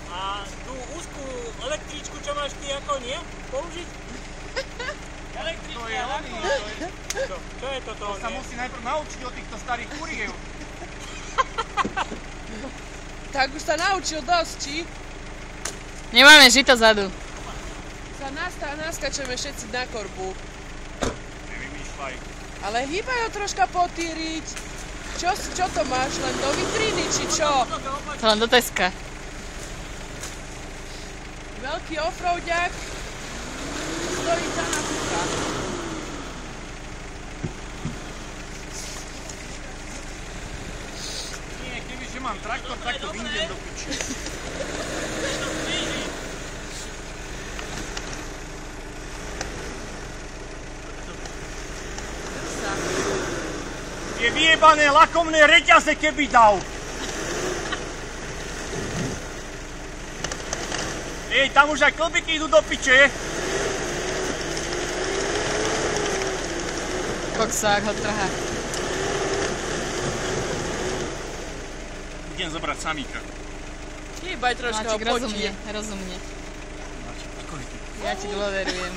A tú úzkú električku, čo máš ty ako nie? Použiť? Električka, to je oný. Čo je toto? To sa musí najprv naučiť od týchto starých kuriev. Tak už sa naučil dosť, či? Nemáme žito zadu. Sa naskačeme všetci na korbu. Nevymýšľaj. Ale hýbaj ho troška potýriť. Čo to máš? Len do vitriny, či čo? To len do Teska. Veľký offroadiak stojí sa na kúka. Nie, kebyže mám traktor, tak to vyjdem do piči. Je vyjebané lakomné reťaze, keby dal. Ej, tam už aj klbiky idú do piče. Koksák ho trhá. Idem zobrať samíka. Hýbaj troška ho Máčik, potí. rozumne. Máčik, Ja ti dôverujem.